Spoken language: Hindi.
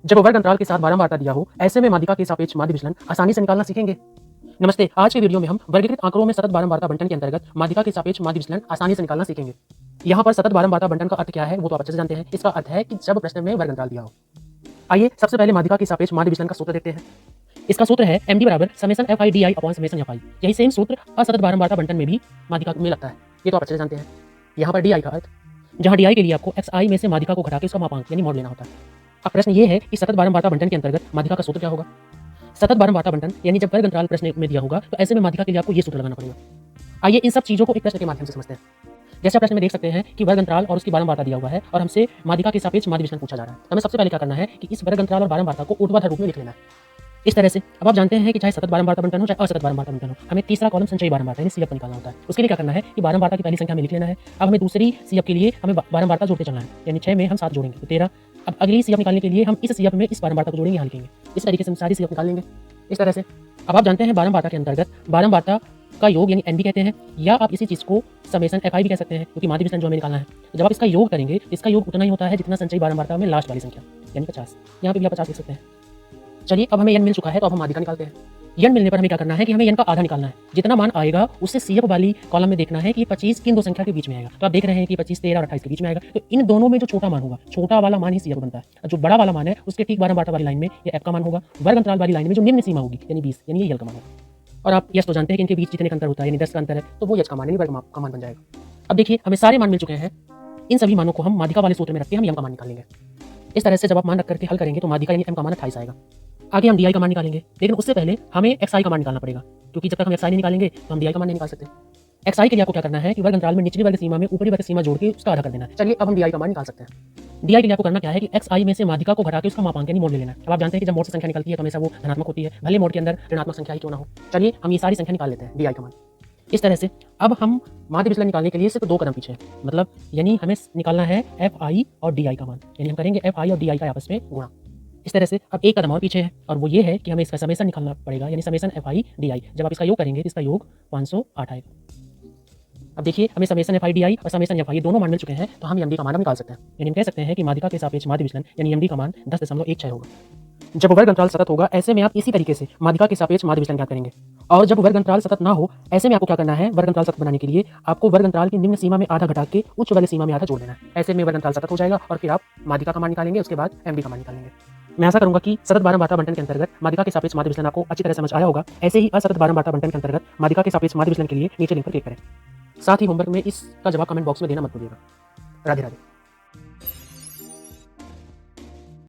जब वर्ग अंतराल के साथ बारंबारता दिया हो, ऐसे में माध्यिका के सापेक्ष माध्य विचलन आसानी से निकालना सीखेंगे। नमस्ते, आज के वीडियो में हम वर्गीकृत आंकड़ों में सतत बारंबारता बंटन के अंतर्गत माध्यिका के सापेक्ष माध्य विचलन आसानी से निकालना सीखेंगे। यहाँ पर सतत बारंबारता बंटन का अर्थ क्या है वो तो आप अच्छे से जानते हैं। इसका अर्थ है कि जब प्रश्न में वर्ग अंतराल दिया हो। आइए सबसे पहले माध्यिका के सापेक्ष माध्य विचलन का सूत्र देखते हैं। इसका सूत्र है md बराबर summation fi di upon summation fi। यही सेम सूत्र असतत बारंबारता बंटन में भी माध्यिका में लगता है, ये तो आप अच्छे से जानते हैं। यहाँ पर di का अर्थ, जहाँ di के लिए आपको xi में से माध्यिका को घटा के उसका मापांक यानी मॉड लेना होता है। अब प्रश्न ये है कि सतत बारंबारता बंटन के अंतर्गत माध्यिका का सूत्र क्या होगा। सतत बारंबारता बंटन यानी जब वर्ग अंतराल प्रश्न में दिया होगा तो ऐसे में माध्यिका के लिए आपको ये सूत्र लगाना पड़ेगा। आइए इन सब चीजों को एक प्रश्न के माध्यम से समझते हैं। जैसे प्रश्न में देख सकते हैं कि वर्ग अंतराल और उसकी बारंबारता दिया हुआ है और हमसे माध्यिका के सापेक्ष माध्य विचलन पूछा जा रहा है। तो हमें सबसे पहले क्या करना है कि इस वर्ग अंतराल और बारंबारता को ऊर्ध्वाधर रूप में लिख लेना है। इस तरह से अब आप जानते हैं कि चाहे सतत बारंबारता बंटन हो चाहे असतत बारंबारता बंटन हो, हमें तीसरा कॉलम संचयी बारंबारता यानी सीएफ निकालना होता है। उसके लिए क्या करना है कि बारंबारता की पहली संख्या में लिख लेना है। अब हमें दूसरी सीएफ के लिए हमें बारंबारता जोड़ते चलना है, यानी 6 में हम 7 जोड़ेंगे तो 13। अब अगली सीएफ निकालने के लिए हम इस सीएफ में इस बारंबारता को जोड़ेंगे, यहाँ लिखेंगे। इस तरीके से हम सारी सीएफ निकाल लेंगे इस तरह से। अब आप जानते हैं बारंबारता के अंतर्गत बारंबारता का योग यानी एनबी कहते हैं, या आप इसी चीज को समेसन एफआई भी कह सकते हैं, क्योंकि माध्य विचलन जो हमें निकालना है। जब आप इसका योग करेंगे तो इसका योग उतना ही होता है जितना संचयी बारंबारता में लास्ट वाली संख्या यानी 50। यहाँ पे भी आप 50 लिख सकते हैं। चलिए अब हमें n मिल चुका है तो अब हम माध्यिका निकालते हैं। n मिलने पर हमें क्या करना है कि हमें n का आधा निकालना है। जितना मान आएगा उससे सीएफ वाली कॉलम में देखना है कि 25 किन दो संख्या के बीच में आएगा। तो आप देख रहे हैं कि 25, 13 और 28 के बीच में आएगा। तो इन दोनों में जो छोटा मान होगा, छोटा वाला मान ही सीएफ बनता है। जो बड़ा वाला मान है उसके ठीक बारंबारता वाली लाइन में ये f का मान होगा। वर्ग अंतराल वाली लाइन में जो निम्न सीमा होगी यानी 20 यानी ये l का मान होगा। और आप यस तो जानते हैं कि इनके बीच जितने का अंतर होता है यानी 10 का अंतर है तो वो h का मान यानी वर्ग का मान बन जाएगा। अब देखिए हमें सारे मान मिल चुके हैं। इन सभी मानों को हम माध्यिका वाले सूत्र में रख के हम m का मान निकालेंगे। इस तरह से जब आप मान रख करके हल करेंगे तो माध्यिका यानी m का मान 28 आएगा। आगे हम डी का मान निकालेंगे, लेकिन उससे पहले हमें xi का मान निकालना पड़ेगा, क्योंकि जब तक हम xi नहीं निकालेंगे तो हम डी का मान नहीं निकाल सकते। xi के लिए आपको क्या करना है कि वर्ग अंतराल में निचली वर्ग सीमा में ऊपरी वर्ग सीमा जोड़ के उसका आधा कर देना है। चलिए अब हम डी का मान निकाल सकते हैं। डी के लिए आपको करना क्या है कि xi में से माध्यिका को घटा के उसका मापांक यानी मोड ले लेना है। अब आप जानते हैं कि जब मोड से संख्या निकलती है तो हमेशा वो धनात्मक होती है, भले मोड के अंदर ऋणात्मक संख्या ही क्यों ना हो। चलिए हम ये सारी संख्या निकाल लेते हैं डी का मान। इस तरह से अब हम माध्य विचलन निकालने के लिए सिर्फ 2 कदम पीछे, मतलब यानी हमें निकालना है fi और डी का मान, यानी हम करेंगे fi और डी का आपस में गुणा। इस तरह से अब एक कदम और पीछे है और वो ये है कि हमें इसका समेसन निकालना पड़ेगा, यानी समेसन fi di। जब आप इसका योग करेंगे तो इसका योग 508 आएगा। अब देखिए हमें समेसन fi di और समेसन fi दोनों मान मिल चुके हैं तो हम md का मान निकाल सकते हैं। यानी हम कह सकते हैं कि माध्यिका के सापेक्ष माध्य विचलन यानी md का मान 10.16 होगा। जब वर्ग अंतराल सतत होगा ऐसे में आप इसी तरीके से माध्यिका के सापेक्ष माध्य विचलन ज्ञात करेंगे। और जब वर्ग अंतराल सतत ना हो ऐसे में आपको क्या करना है, वर्ग अंतराल सतत बनाने के लिए आपको वर्ग अंतराल की निम्न सीमा में आधा घटा के उच्च वाली सीमा में आधा जोड़ देना है। ऐसे में वर्ग अंतराल सतत हो जाएगा और फिर आप माध्यिका का मान निकालेंगे, उसके बाद md का मान निकालेंगे। मैं आशा करूंगा कि सतत बारंबारता बंटन के अंतर्गत माध्यिका के सापेक्ष माध्य विचलन आपको अच्छी तरह समझ आया होगा। ऐसे ही असतत बारंबारता बंटन के अंतर्गत माध्यिका के सापेक्ष माध्य विचलन के लिए नीचे लिंक पर क्लिक करें। साथ ही होमवर्क में इसका जवाब कमेंट बॉक्स में देना मत भूलिएगा। राधे राधे।